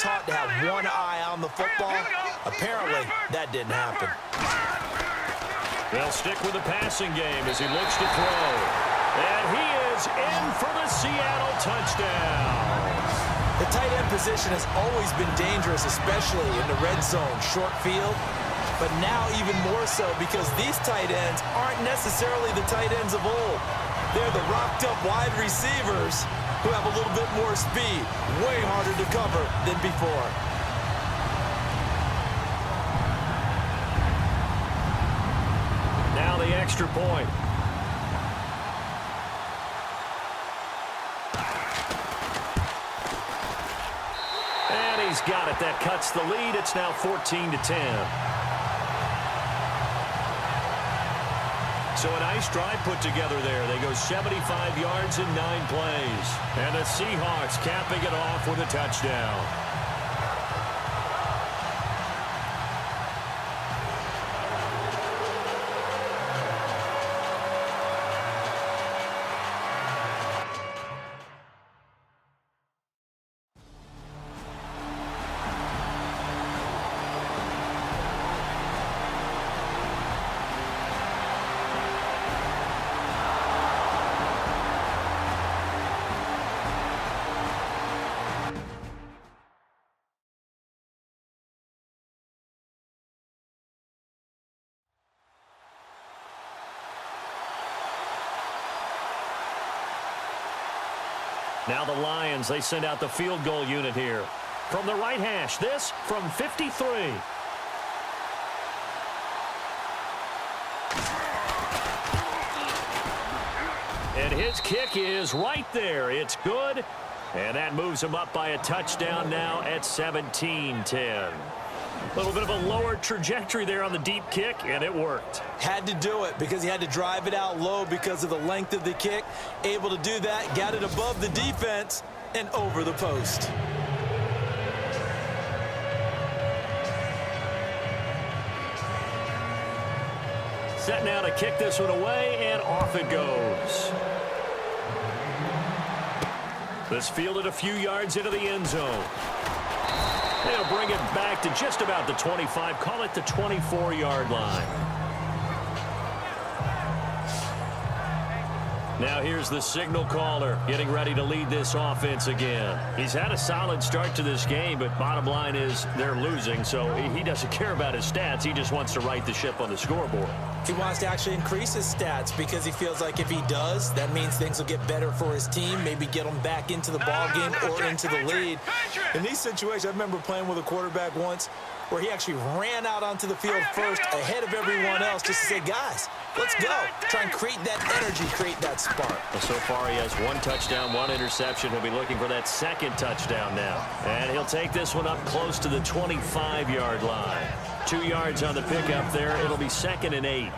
taught to have one eye on the football. Apparently, that didn't happen. They'll stick with the passing game as he looks to throw. And he is in for the Seattle touchdown. The tight end position has always been dangerous, especially in the red zone, short field. But now even more so because these tight ends aren't necessarily the tight ends of old. They're the rocked-up wide receivers who have a little bit more speed, way harder to cover than before. Now the extra point. And he's got it. That cuts the lead. It's now 14-10. So a nice drive put together there. They go 75 yards in 9 plays. And the Seahawks capping it off with a touchdown. Now the Lions, they send out the field goal unit here. From the right hash, this from 53. And his kick is right there. It's good. And that moves him up by a touchdown now at 17-10. A little bit of a lower trajectory there on the deep kick, and it worked. Had to do it because he had to drive it out low because of the length of the kick. Able to do that, got it above the defense and over the post. Set now to kick this one away, and off it goes. This fielded a few yards into the end zone. They'll bring it back to just about the 25, call it the 24-yard line. Now here's the signal caller getting ready to lead this offense again. He's had a solid start to this game, but bottom line is they're losing, so he doesn't care about his stats. He just wants to right the ship on the scoreboard. He wants to actually increase his stats because he feels like if he does, that means things will get better for his team, maybe get them back into the ball game or into the lead. In these situations, I remember playing with a quarterback once where he actually ran out onto the field first ahead of everyone else just to say, guys, let's go. Try and create that energy, create that spark. Well, so far he has 1 touchdown, 1 interception. He'll be looking for that 2nd touchdown now. And he'll take this one up close to the 25-yard line. 2 yards on the pickup there. It'll be 2nd and 8.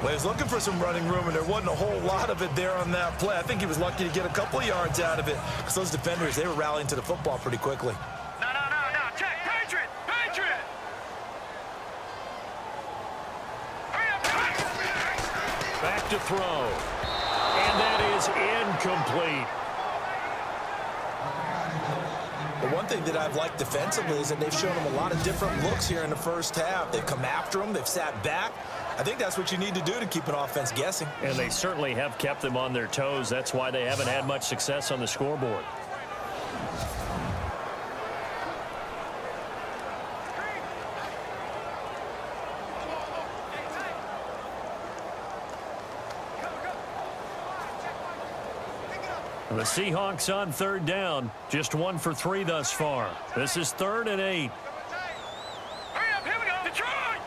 Well, he was looking for some running room, and there wasn't a whole lot of it there on that play. I think he was lucky to get a couple of yards out of it because those defenders, they were rallying to the football pretty quickly. No. Check. Patriot. Back to throw. And that is incomplete. The one thing that I've liked defensively is that they've shown him a lot of different looks here in the first half. They've come after him. They've sat back. I think that's what you need to do to keep an offense guessing. And they certainly have kept them on their toes. That's why they haven't had much success on the scoreboard. The Seahawks on 3rd down. Just 1 for 3 thus far. This is 3rd and 8. Hurry up, here we go. Detroit!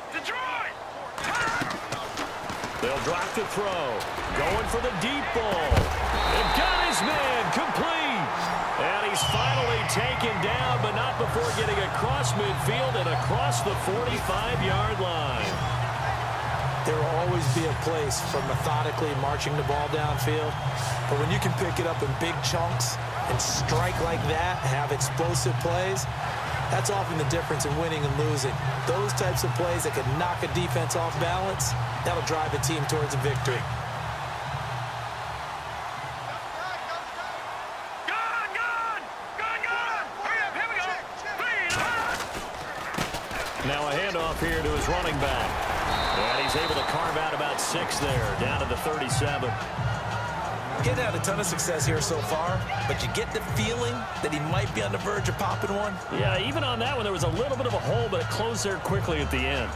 They'll drop to throw. Going for the deep ball. They've got his man complete. And he's finally taken down, but not before getting across midfield and across the 45-yard line. There will always be a place for methodically marching the ball downfield. But when you can pick it up in big chunks and strike like that, have explosive plays, that's often the difference in winning and losing. Those types of plays that can knock a defense off balance, that'll drive a team towards a victory. Gone! Hurry up, here we go. Now a handoff here to his running back. And he's able to carve out about 6 there, down to the 37. Getting had a ton of success here so far, but you get the feeling that he might be on the verge of popping one. Yeah, even on that one, there was a little bit of a hole, but it closed there quickly at the end.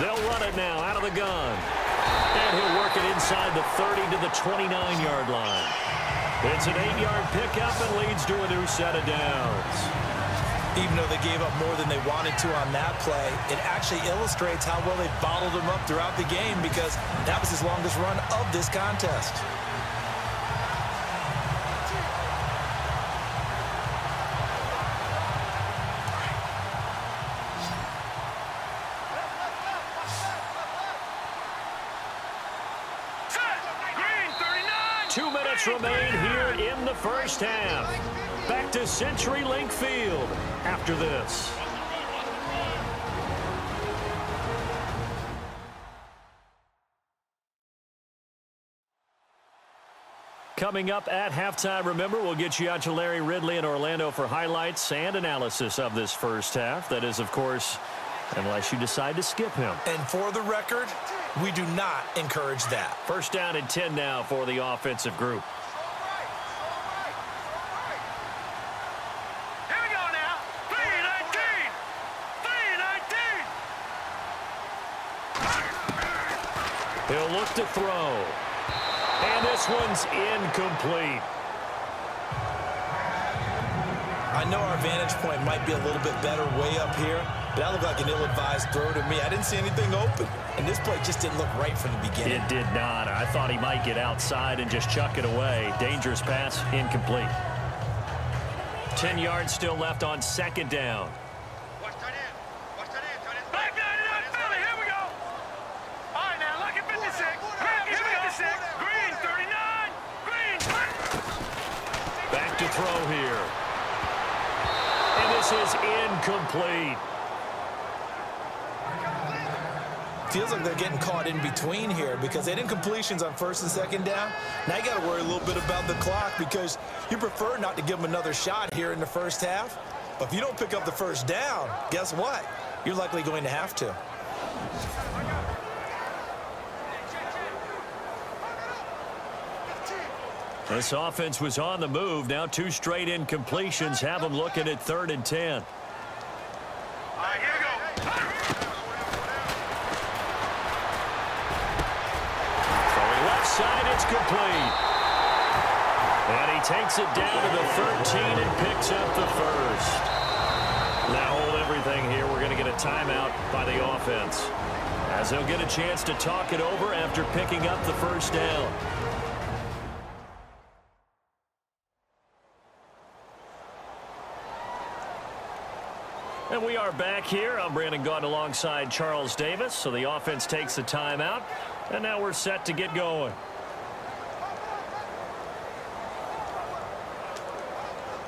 They'll run it now out of the gun. And he'll work it inside the 30 to the 29-yard line. It's an 8-yard pickup and leads to a new set of downs. Even though they gave up more than they wanted to on that play, it actually illustrates how well they bottled him up throughout the game because that was his longest run of this contest. Remain here in the first half. Back to CenturyLink Field after this. Coming up at halftime, remember, we'll get you out to Larry Ridley in Orlando for highlights and analysis of this first half. That is, of course, unless you decide to skip him. And for the record, we do not encourage that. First down and 10 now for the offensive group. Here we go now. 3-19. 3-19. He'll look to throw. And this one's incomplete. I know our vantage point might be a little bit better way up here, but that looked like an ill-advised throw to me. I didn't see anything open, and this play just didn't look right from the beginning. It did not. I thought he might get outside and just chuck it away. Dangerous pass, incomplete. 10 yards still left on second down. Watch tight end. Watch tight end. Tight end. Back down in that belly. Here we go. All right, now, look at 56. Here we go. 56. Green, 39. Green. Back to throw here. And this is incomplete. Feels like they're getting caught in between here because they didn't completions on first and second down. Now you got to worry a little bit about the clock because you prefer not to give them another shot here in the first half. But if you don't pick up the first down, guess what? You're likely going to have to. This offense was on the move. Now 2 straight incompletions have them looking at 3rd and 10. All right, here we go. Throwing left side, it's complete. And he takes it down to the 13 and picks up the first. Now hold everything here. We're going to get a timeout by the offense, as they'll get a chance to talk it over after picking up the first down. And we are back here. I'm Brandon Gaudin alongside Charles Davis. So the offense takes the timeout. And now we're set to get going.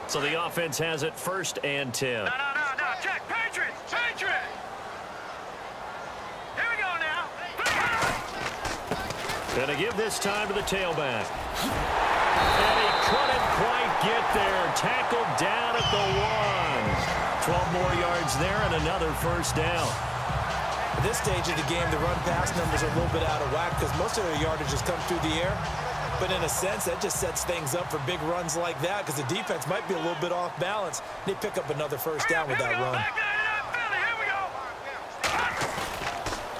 So the offense has it 1st and 10. No. Check. Patriot. Patriot. Here we go now. Gonna give this time to the tailback. And he couldn't quite get there. Tackled down at the 1. 12 more yards there and another first down. At this stage of the game, the run-pass numbers are a little bit out of whack because most of their yardage just comes through the air. But in a sense, that just sets things up for big runs like that because the defense might be a little bit off balance. They pick up another first down with that run.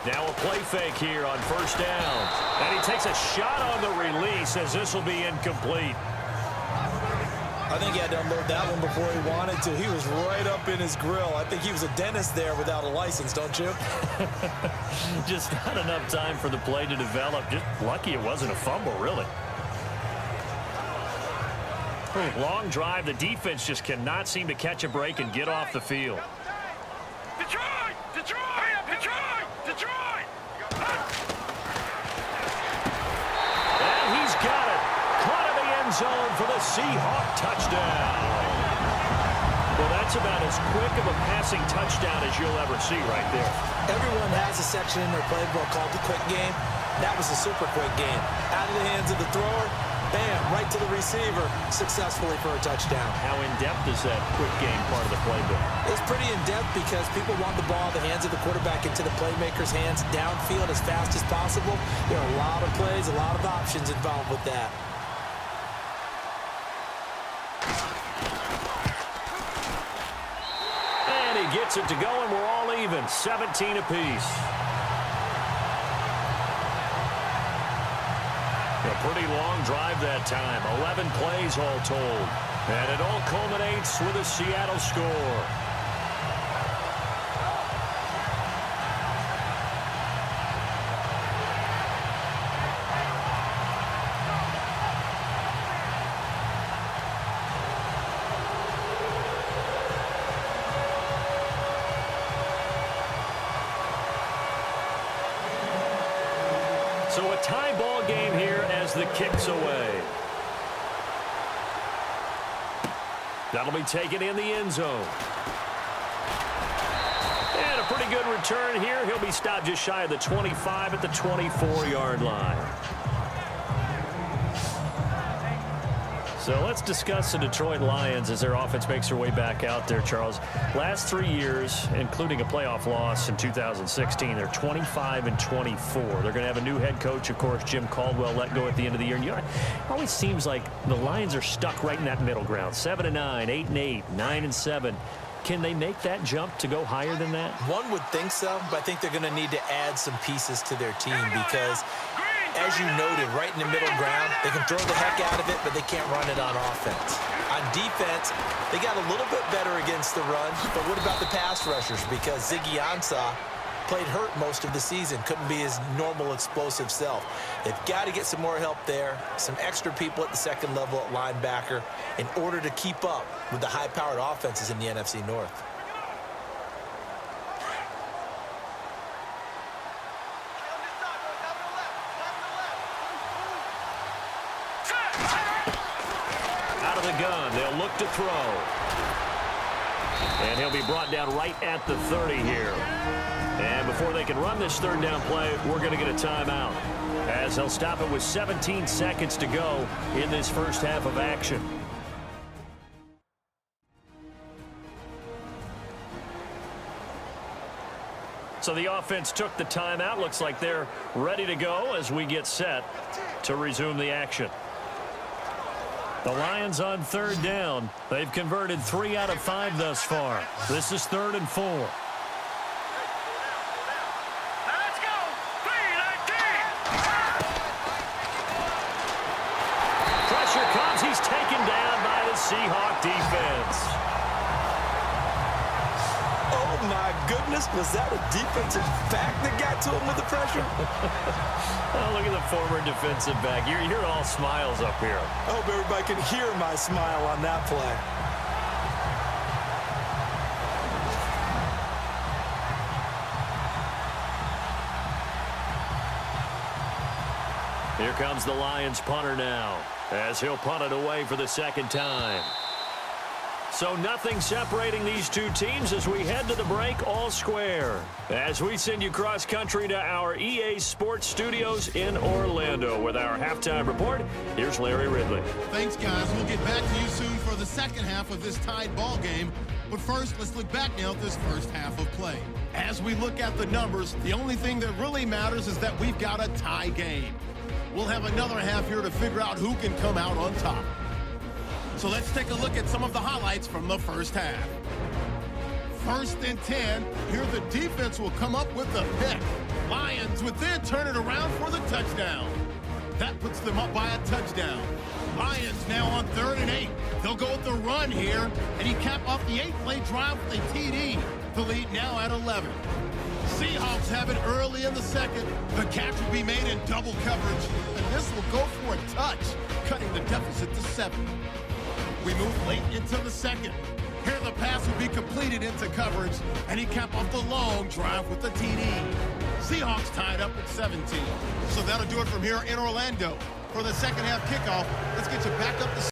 Now a play fake here on first down. And he takes a shot on the release as this will be incomplete. I think he had to unload that one before he wanted to. He was right up in his grill. I think he was a dentist there without a license, don't you? Just not enough time for the play to develop. Just lucky it wasn't a fumble, really. Long drive. The defense just cannot seem to catch a break and get off the field. Detroit! Detroit! Detroit! Detroit! And he's got it. Caught in the end end zone for the Seahawk touchdown. Well, that's about as quick of a passing touchdown as you'll ever see right there. Everyone has a section in their playbook called the quick game. That was a super quick game. Out of the hands of the thrower, bam, right to the receiver, successfully for a touchdown. How in-depth is that quick game part of the playbook? It's pretty in-depth because people want the ball in the hands of the quarterback into the playmaker's hands downfield as fast as possible. There are a lot of plays, a lot of options involved with that. And he gets it to go, and we're all even, 17 apiece. A pretty long drive that time, 11 plays all told. And it all culminates with a Seattle score. So a tie ball game here as the kick's away. That'll be taken in the end zone. And a pretty good return here. He'll be stopped just shy of the 25 at the 24-yard line. So let's discuss the Detroit Lions as their offense makes their way back out there, Charles. Last 3 years, including a playoff loss in 2016, they're 25-24. They're going to have a new head coach, of course, Jim Caldwell, let go at the end of the year. And it always seems like the Lions are stuck right in that middle ground. 7-9, 8-8, 9-7. Can they make that jump to go higher than that? One would think so, but I think they're going to need to add some pieces to their team because, as you noted, right in the middle ground, they can throw the heck out of it, but they can't run it on offense. On defense, they got a little bit better against the run, but what about the pass rushers? Because Ziggy Ansah played hurt most of the season, couldn't be his normal explosive self. They've got to get some more help there, some extra people at the second level at linebacker in order to keep up with the high-powered offenses in the NFC North. Out of the gun, they'll look to throw. And he'll be brought down right at the 30 here. And before they can run this third down play, we're going to get a timeout, as they'll stop it with 17 seconds to go in this first half of action. So the offense took the timeout. Looks like they're ready to go as we get set to resume the action. The Lions on third down. They've converted 3 out of 5 thus far. This is 3rd and 4. Let's go. 3-19. Pressure comes. He's taken down by the Seahawk defense. Oh, my goodness. Was that a defensive back that got to him with the pressure? Oh, look at the former defensive back. You're all smiles up here. I hope everybody can hear my smile on that play. Here comes the Lions punter now, as he'll punt it away for the second time. So nothing separating these two teams as we head to the break, all square. As we send you cross-country to our EA Sports Studios in Orlando with our halftime report, here's Larry Ridley. Thanks, guys. We'll get back to you soon for the second half of this tied ball game. But first, let's look back now at this first half of play. As we look at the numbers, the only thing that really matters is that we've got a tie game. We'll have another half here to figure out who can come out on top. So let's take a look at some of the highlights from the first half. 1st and 10. Here the defense will come up with the pick. Lions would then turn it around for the touchdown. That puts them up by a touchdown. Lions now on 3rd and 8. They'll go with the run here, and he capped off the 8-play drive with a TD. The lead now at 11. Seahawks have it early in the second. The catch will be made in double coverage, and this will go for a touch, cutting the deficit to 7. We move late into the second. Here the pass will be completed into coverage, and he capped off the long drive with the TD. Seahawks tied up at 17. So that'll do it from here in Orlando. for the second half kickoff. Let's get you back up to